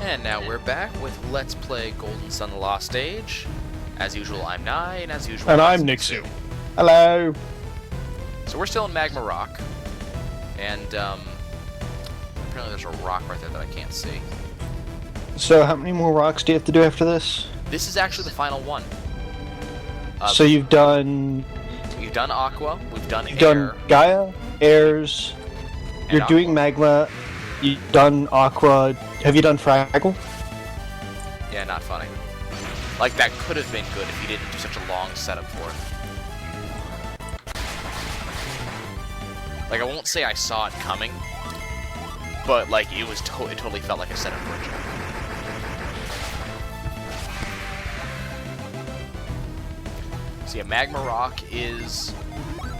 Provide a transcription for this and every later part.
And now we're back with Let's Play Golden Sun: The Lost Age. As usual, I'm Nye, and as usual, And I'm Nixu. Hello. So we're still in Magma Rock, and apparently there's a rock right there that I can't see. So how many more rocks do you have to do after this? This is actually the final one. So you've done... We've done Aqua, we've done You've Air. done Gaia, Airs, you're Aqua. doing Magma, you've done Aqua, have you done Fraggle? Yeah, not funny. Like, that could have been good if you didn't do such a long setup for it. Like, I won't say I saw it coming, but, like, it was it totally felt like a setup for a joke. So yeah, Magma Rock is,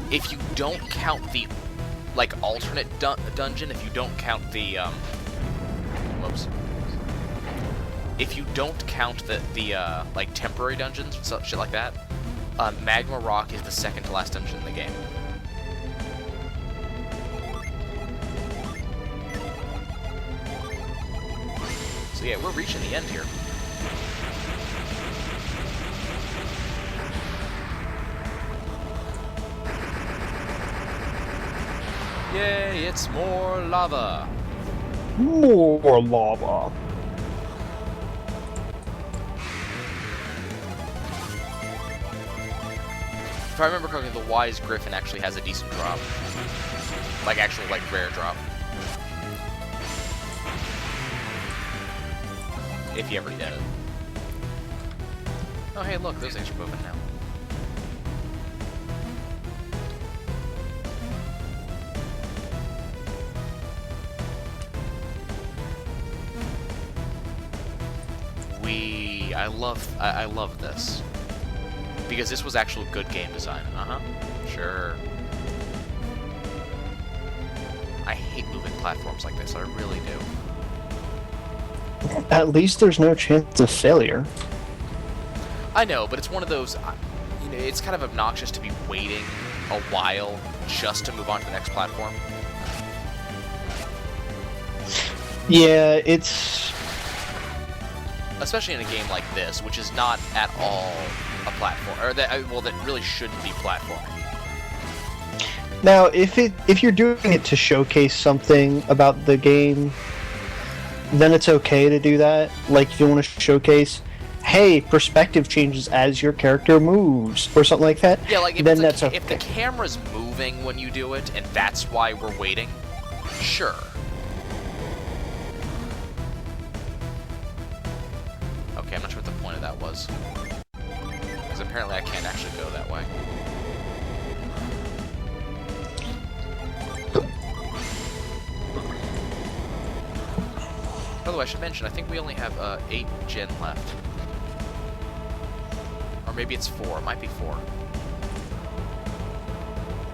if you don't count the, like, alternate dungeon, if you don't count the, whoops. If you don't count the like, temporary dungeons and stuff, shit like that, Magma Rock is the second to last dungeon in the game. So yeah, we're reaching the end here. Yay, it's more lava! More lava. If I remember correctly, the Wise Griffin actually has a decent drop. Like, actually, like, rare drop. If you ever get it. Oh, hey, look, those things are moving now. I love this. Because this was actual good game design. Uh-huh. Sure. I hate moving platforms like this, I really do. At least there's no chance of failure. I know, but it's one of those, you know, it's kind of obnoxious to be waiting a while just to move on to the next platform. Yeah, it's... Especially in a game like this, which is not at all a platform, or that, well, that really shouldn't be platforming. Now, if you're doing it to showcase something about the game, then it's okay to do that. Like, if you want to showcase, hey, perspective changes as your character moves, or something like that. Yeah, like, if, then that's okay. If the camera's moving when you do it, and that's why we're waiting, sure. Okay, I'm not sure what the point of that was. Because apparently I can't actually go that way. By the way, I should mention, I think we only have 8 Djinn left. Or maybe it's 4. It might be 4.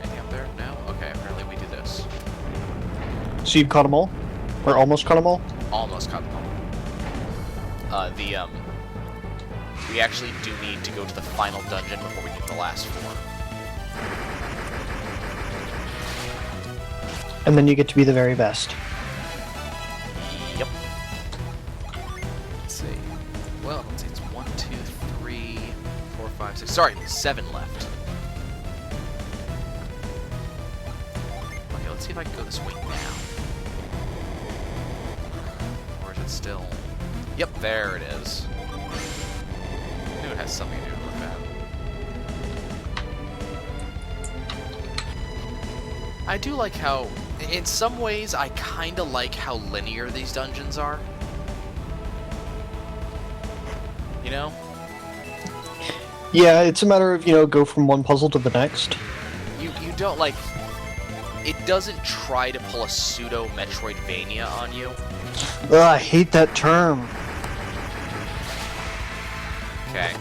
Anything up there? No? Okay, apparently we do this. So you've caught them all? Or almost caught them all? Almost caught them all. We actually do need to go to the final dungeon before we get to the last 4. And then you get to be the very best. Yep. Let's see. Well, let's see, it's 1, 2, 3, 4, 5, 6. Sorry, 7 left. Okay, let's see if I can go this way now. Or is it still... Yep, there it is. I knew it has something to do with that. I do like how, in some ways, I kinda like how linear these dungeons are. You know? Yeah, it's a matter of, go from one puzzle to the next. You don't, like... It doesn't try to pull a pseudo-Metroidvania on you. Ugh, I hate that term. Okay.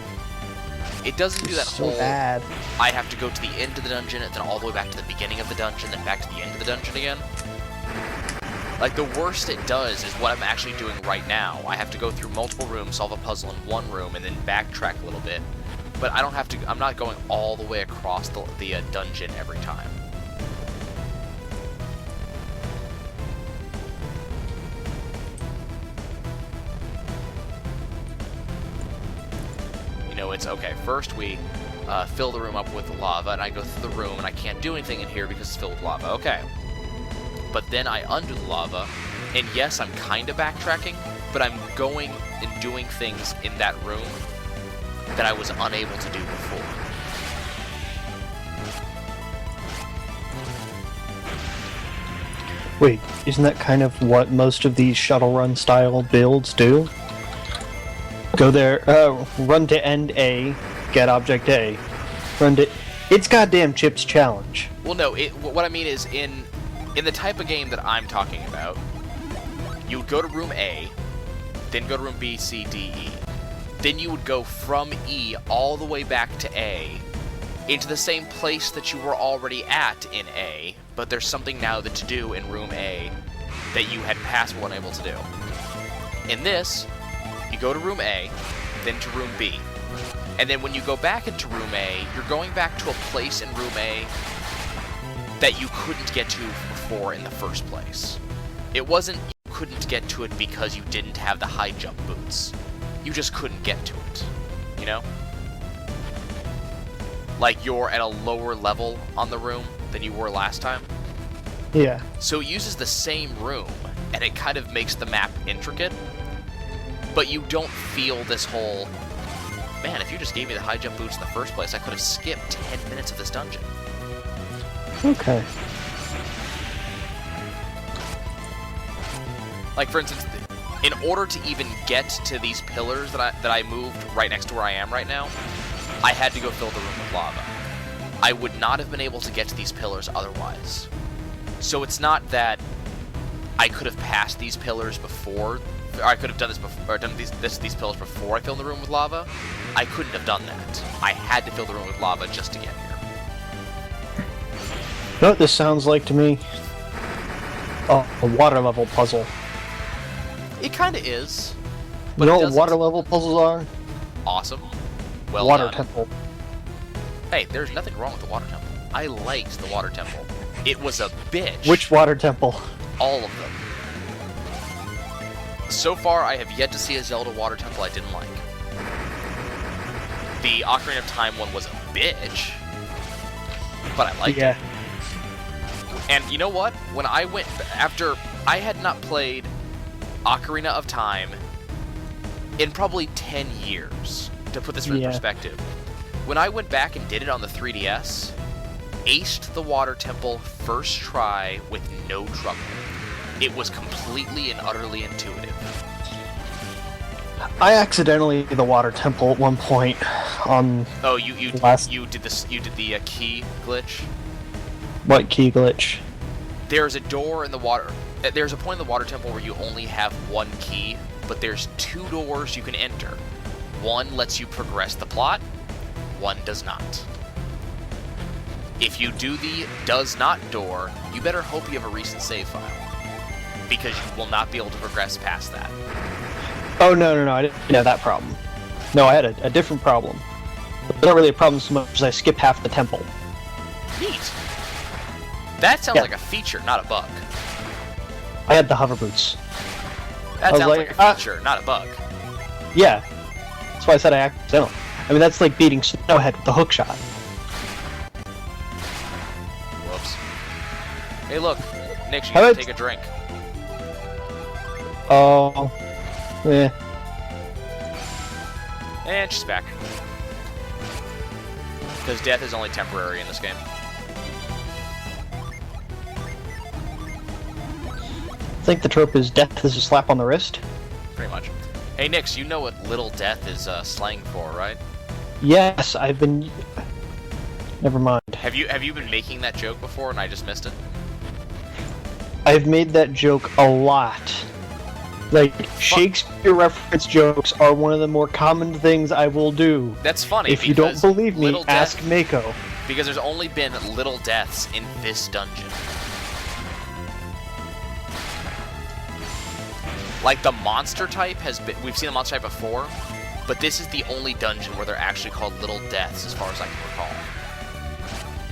It doesn't do that So whole... bad. I have to go to the end of the dungeon, and then all the way back to the beginning of the dungeon, then back to the end of the dungeon again. Like, the worst it does is what I'm actually doing right now. I have to go through multiple rooms, solve a puzzle in one room, and then backtrack a little bit. But I don't have to... I'm not going all the way across the dungeon every time. You know, it's okay. First we fill the room up with lava, and I go through the room, and I can't do anything in here because it's filled with lava. Okay. But then I undo the lava, and yes, I'm kind of backtracking, but I'm going and doing things in that room that I was unable to do before. Wait, isn't that kind of what most of these shuttle run style builds do? Go there, run to end A, get object A, run to... It's goddamn Chip's challenge. Well, no, what I mean is in the type of game that I'm talking about, you would go to room A, then go to room B, C, D, E. Then you would go from E all the way back to A, into the same place that you were already at in A, but there's something now to do in room A that you had passed but unable to do. In this, you go to room A, then to room B. And then when you go back into room A, you're going back to a place in room A that you couldn't get to before in the first place. It wasn't you couldn't get to it because you didn't have the high jump boots. You just couldn't get to it, you know? Like you're at a lower level on the room than you were last time. Yeah. So it uses the same room, and it kind of makes the map intricate, but you don't feel this whole, man, if you just gave me the high jump boots in the first place, I could have skipped 10 minutes of this dungeon. Okay. Like, for instance, in order to even get to these pillars that I moved right next to where I am right now, I had to go fill the room with lava. I would not have been able to get to these pillars otherwise. So it's not that I could have passed these pillars before, or I could have done this before, or done these pillars before I filled the room with lava. I couldn't have done that. I had to fill the room with lava just to get here. You know what this sounds like to me? Oh, a water level puzzle. It kind of is. You But know it what doesn't. water level puzzles are? Awesome. Well Water done. temple. Hey, there's nothing wrong with the water temple. I liked the water temple. It was a bitch. Which water temple? All of them. So far, I have yet to see a Zelda water temple I didn't like. The Ocarina of Time one was a bitch, but I liked it. And you know what? When I went, after I had not played Ocarina of Time in probably 10 years, to put this in perspective, when I went back and did it on the 3DS, aced the water temple first try with no trouble. It was completely and utterly intuitive. I accidentally did the water temple at one point on... Oh, you did the key glitch? What key glitch? There's a door in the water. There's a point in the water temple where you only have one key, but there's 2 doors you can enter. One lets you progress the plot, one does not. If you do the does not door, you better hope you have a recent save file, because you will not be able to progress past that. Oh, no, I didn't have that problem. No, I had a different problem. It's not really a problem so much as I skipped half the temple. Neat. That sounds like a feature, not a bug. I had the hover boots. That sounds like a feature, not a bug. Yeah. That's why I said I accidentally. I mean, that's like beating Snowhead with the hook shot. Whoops. Hey, look. Nick, you can take a drink. Oh. Eh. And she's back. Because death is only temporary in this game. I think the trope is death is a slap on the wrist. Pretty much. Hey, Nix, you know what little death is slang for, right? Yes, I've been... Never mind. Have you been making that joke before and I just missed it? I've made that joke a lot. Like, Shakespeare reference jokes are one of the more common things I will do. That's funny. If you don't believe me, ask Mako. Because there's only been little deaths in this dungeon. Like, the monster type has been... We've seen the monster type before, but this is the only dungeon where they're actually called little deaths, as far as I can recall.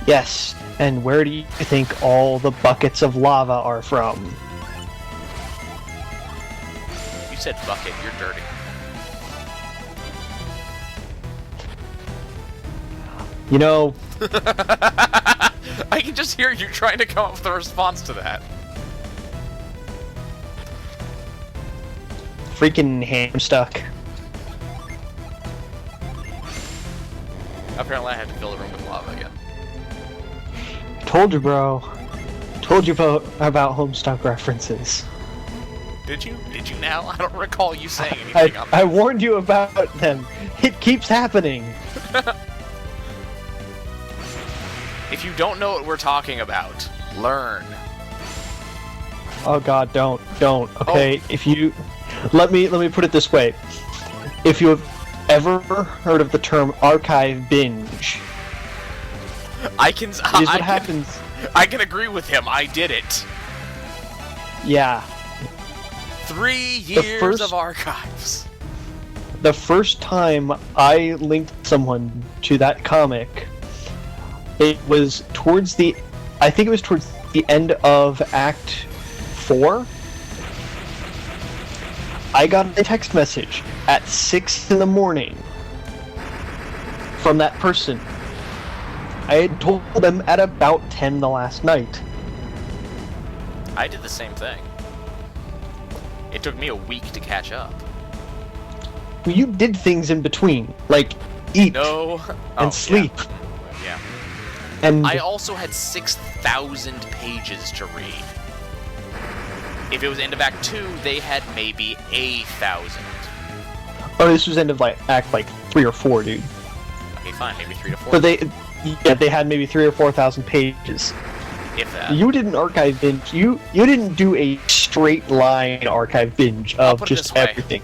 Yes, and where do you think all the buckets of lava are from? You said bucket, you're dirty. You know, I can just hear you trying to come up with a response to that. freaking hamstuck. Apparently I had to fill the room with lava again. Told you, bro. Told you about Homestuck references. Did you? Did you now? I don't recall you saying anything on that. I warned you about them. It keeps happening. If you don't know what we're talking about, learn. Oh god, don't. Okay, Oh. if you let me put it this way. If you have ever heard of the term archive binge, Here's what happens. I can agree with him. I did it. Yeah. 3 years first- of archives. The first time I linked someone to that comic, it was towards the end of Act 4. I got a text message at 6 in the morning from that person. I had told them at about 10 the last night. I did the same thing. It took me a week to catch up. Well, you did things in between, like eat No. and sleep. Yeah. And I also had 6,000 pages to read. If it was end of Act 2, they had maybe 1,000. oh, this was end of Act 3 or 4, dude. Okay, fine, maybe 3 to 4. But they had maybe 3,000 or 4,000 pages. If that. You didn't archive binge. You didn't do a straight line archive binge I'll of put it just this way. everything.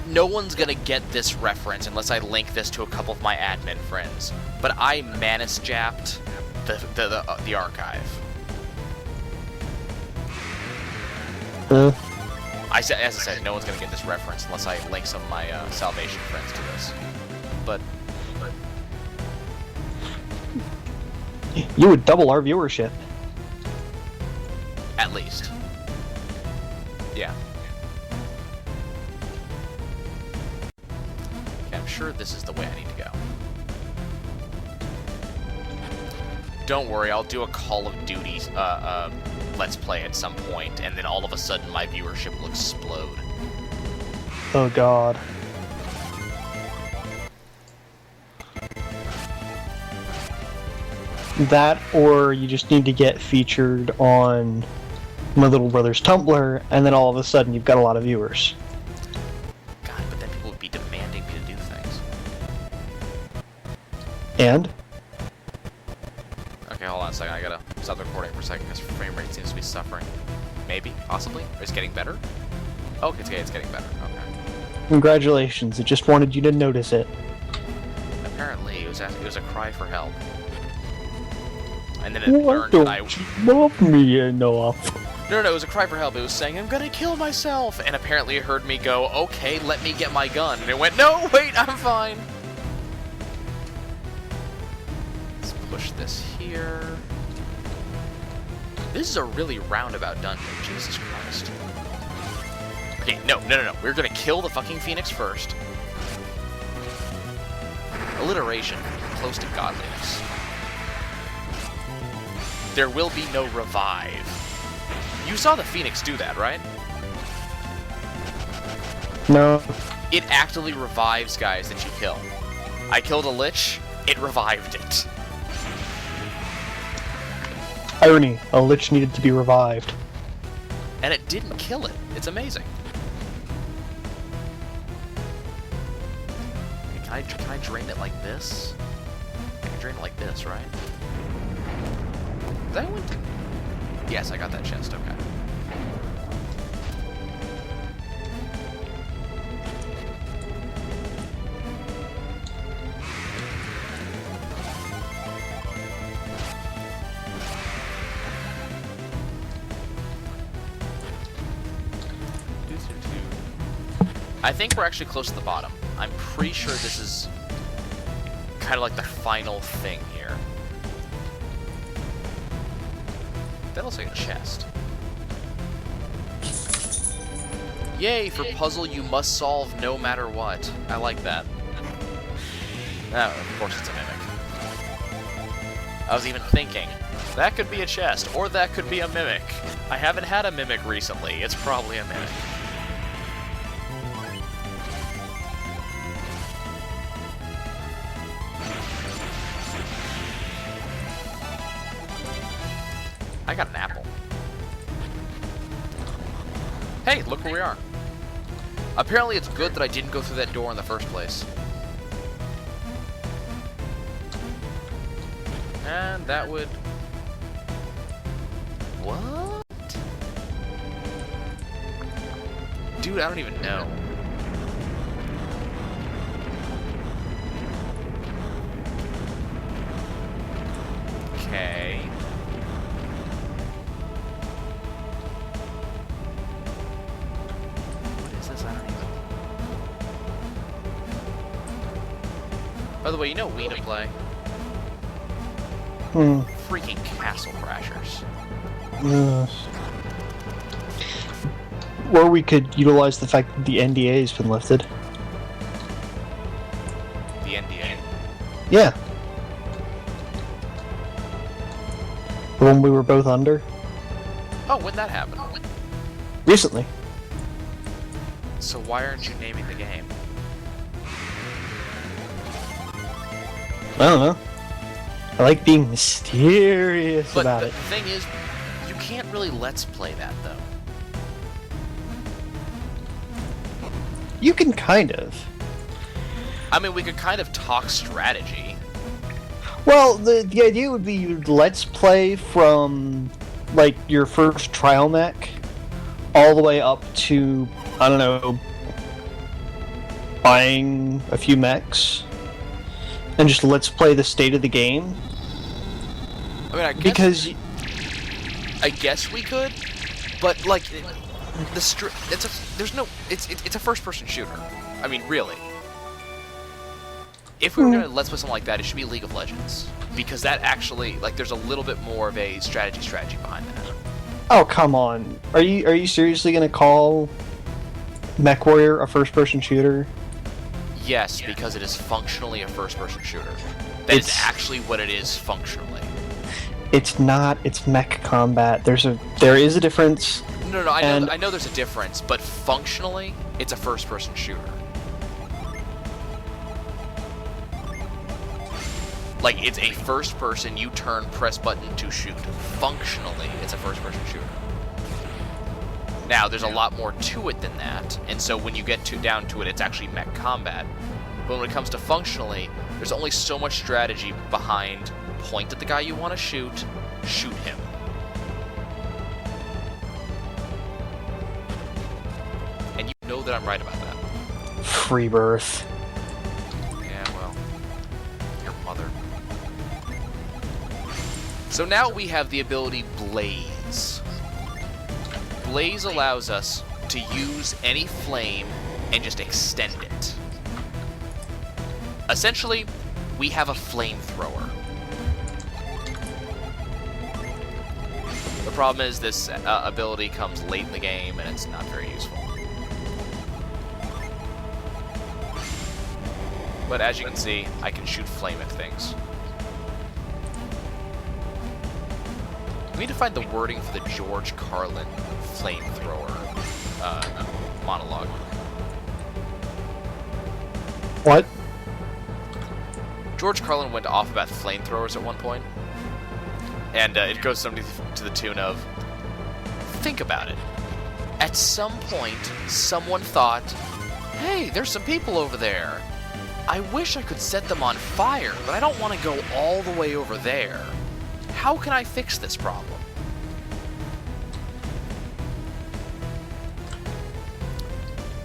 No one's gonna get this reference unless I link this to a couple of my admin friends. But I manus-japped the archive. As I said, no one's gonna get this reference unless I link some of my Salvation friends to this. But You would double our viewership. at least, yeah. Okay, I'm sure this is the way I need to go. Don't worry, I'll do a Call of Duty Let's Play at some point, and then all of a sudden my viewership will explode. Oh god. That, or you just need to get featured on my little brother's Tumblr, and then all of a sudden you've got a lot of viewers. God, but then people would be demanding me to do things. And? Okay, hold on a second, I gotta stop the recording for a second because frame rate seems to be suffering. Maybe? Possibly? Or it's getting better? Oh, it's getting better, okay. Congratulations, it just wanted you to notice it. Apparently, it was a cry for help. And then it Why learned that don't you love me enough? No, it was a cry for help. It was saying, I'm gonna kill myself! And apparently it heard me go, okay, let me get my gun. And it went, no, wait, I'm fine! Let's push this here. This is a really roundabout dungeon, Jesus Christ. Okay, no. We're gonna kill the fucking Phoenix first. Alliteration, close to godliness. There will be no revive. You saw the Phoenix do that, right? No. It actively revives guys that you kill. I killed a Lich, it revived it. Irony, a lich needed to be revived. And it didn't kill it. It's amazing. Okay, can I drain it like this? I can drain it like this, right? Did I win? Yes, I got that chest, okay. I think we're actually close to the bottom. I'm pretty sure this is kind of like the final thing here. That looks like a chest. Yay, for puzzle you must solve no matter what. I like that. Oh, of course it's a mimic. I was even thinking, that could be a chest, or that could be a mimic. I haven't had a mimic recently. It's probably a mimic. I got an apple. Hey, look where we are. Apparently it's good that I didn't go through that door in the first place. And that would... What? Dude, I don't even know. Okay. What is this? I don't even... By the way, you know Wii to play? Freaking Castle Crashers. Or we could utilize the fact that the NDA has been lifted. The NDA? Yeah. The one we were both under? Oh, when'd that happen? Recently. So why aren't you naming the game? I don't know. I like being mysterious about But it. the thing is, you can't really Let's Play that, though. You can kind of. I mean, we could kind of talk strategy. Well, the idea would be you'd Let's Play from, like, your first trial mech all the way up to, I don't know, buying a few mechs. And just Let's Play the state of the game. I mean, I guess we could, but like it's a first-person shooter. I mean, really. If we were gonna Let's Play something like that, it should be League of Legends, because that actually, like, there's a little bit more of a strategy behind that. Oh, come on! Are you seriously gonna call MechWarrior a first-person shooter? Yes, because it is functionally a first-person shooter. That is actually what it is functionally. It's not. It's mech combat. There is a difference. No, I know there's a difference, but functionally, it's a first-person shooter. Like, it's a first-person, you turn, press button to shoot. Functionally, it's a first-person shooter. Now, there's a lot more to it than that, and so when you get down to it, it's actually mech combat. But when it comes to functionally, there's only so much strategy behind point at the guy you want to shoot him. And you know that I'm right about that. Free birth. Yeah, well, your mother. So now we have the ability Blaze. Blaze allows us to use any flame and just extend it. Essentially, we have a flamethrower. The problem is this ability comes late in the game and it's not very useful. But as you can see, I can shoot flame at things. We need to find the wording for the George Carlin flamethrower monologue. What? George Carlin went off about flamethrowers at one point, and it goes something to the tune of, think about it. At some point, someone thought, hey, there's some people over there. I wish I could set them on fire, but I don't want to go all the way over there. How can I fix this problem?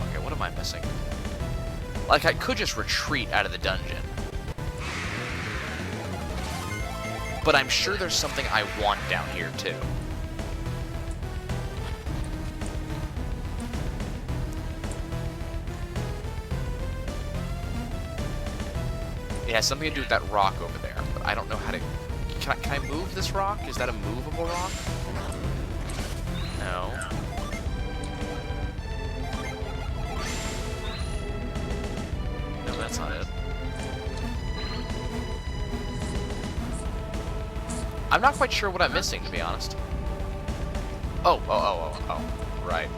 Okay, what am I missing? Like, I could just retreat out of the dungeon. But I'm sure there's something I want down here, too. It has something to do with that rock over there, but I don't know how to... Can I move this rock? Is that a movable rock? No. No, that's not it. I'm not quite sure what I'm missing, to be honest. Oh, right.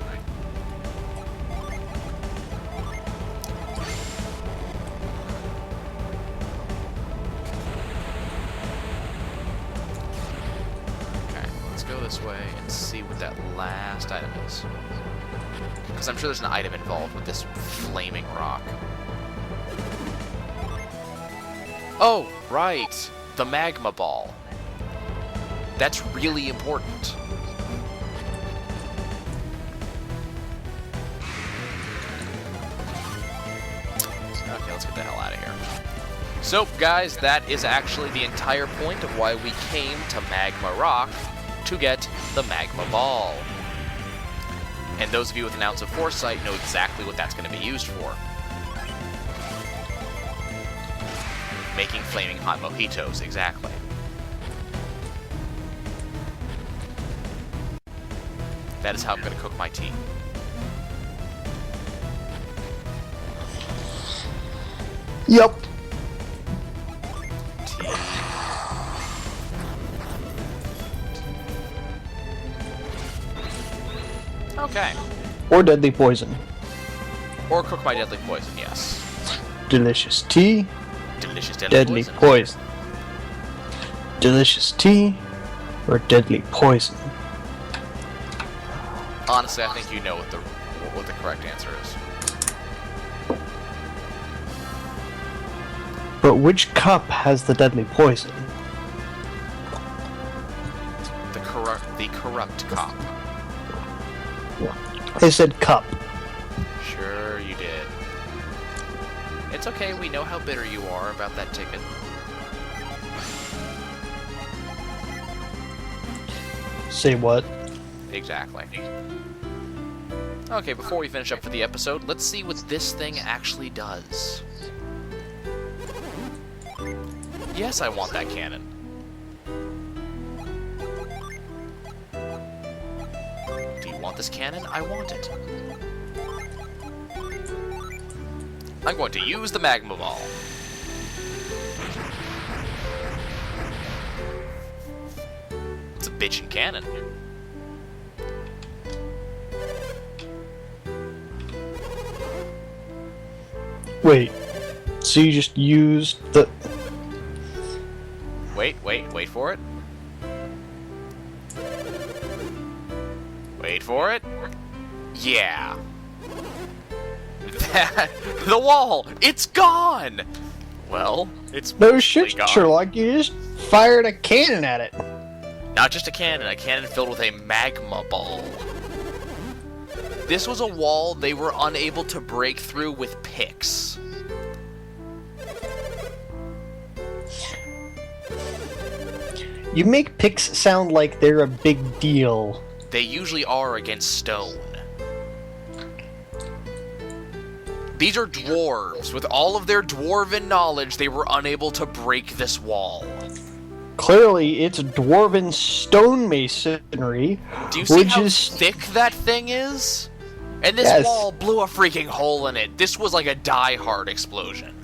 Okay, let's go this way and see what that last item is. Because I'm sure there's an item involved with this flaming rock. Oh, right! The magma ball. That's really important. Okay, let's get the hell out of here. So, guys, that is actually the entire point of why we came to Magma Rock, to get the magma ball. And those of you with an ounce of foresight know exactly what that's going to be used for. Making flaming hot mojitos, exactly. That is how I'm going to cook my tea. Yup. Tea. Okay. Or deadly poison. Or cook my deadly poison, yes. Delicious tea. Delicious Deadly poison. Delicious tea or deadly poison. Honestly, I think you know what the correct answer is. But which cup has the deadly poison? The corrupt cop. I said cup. Sure you did. It's okay, we know how bitter you are about that ticket. Say what? Exactly. Okay, before we finish up for the episode, let's see what this thing actually does. Yes, I want that cannon. Do you want this cannon? I want it. I'm going to use the magma ball. It's a bitchin' cannon. Wait. So you just used the... Wait for it. Wait for it. Yeah. The wall! It's gone! Well, it's No shit, gone. Sherlock. You just fired a cannon at it. Not just a cannon filled with a magma ball. This was a wall they were unable to break through with picks. You make picks sound like they're a big deal. They usually are against stone. These are dwarves. With all of their dwarven knowledge, they were unable to break this wall. Clearly, it's dwarven stonemasonry. Do you see which how is thick that thing is? And this Yes. wall blew a freaking hole in it. This was like a die-hard explosion.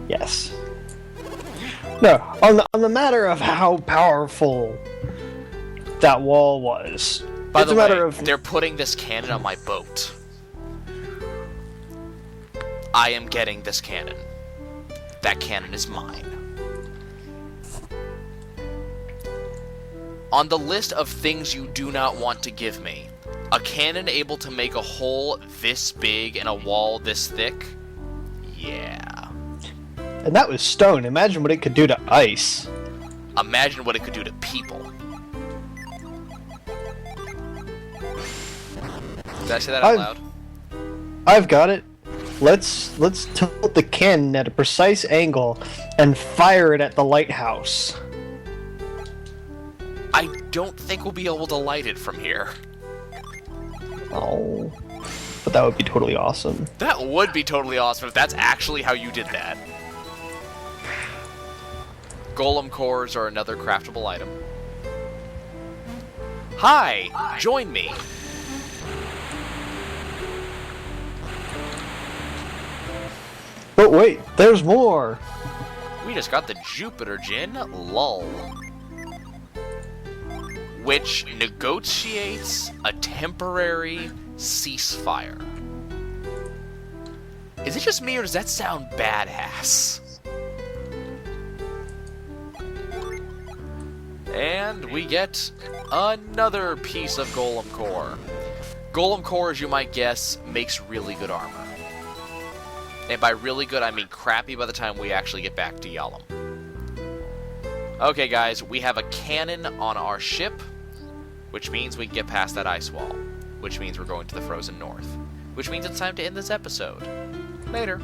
Yes. No, on the matter of how powerful that wall was. By it's the a way, matter of they're putting this cannon on my boat. I am getting this cannon. That cannon is mine. On the list of things you do not want to give me, a cannon able to make a hole this big in a wall this thick? Yeah. And that was stone. Imagine what it could do to ice. Imagine what it could do to people. Did I say that out loud? I've got it. Let's tilt the cannon at a precise angle and fire it at the lighthouse. I don't think we'll be able to light it from here. Oh. But that would be totally awesome. That would be totally awesome if that's actually how you did that. Golem cores are another craftable item. Hi! Join me! But wait, there's more! We just got the Jupiter Djinn, lol. which negotiates a temporary ceasefire. Is it just me, or does that sound badass? And we get another piece of Golem Core. Golem Core, as you might guess, makes really good armor. And by really good, I mean crappy by the time we actually get back to Yalom. Okay, guys, we have a cannon on our ship, which means we can get past that ice wall, which means we're going to the Frozen North, which means it's time to end this episode. Later.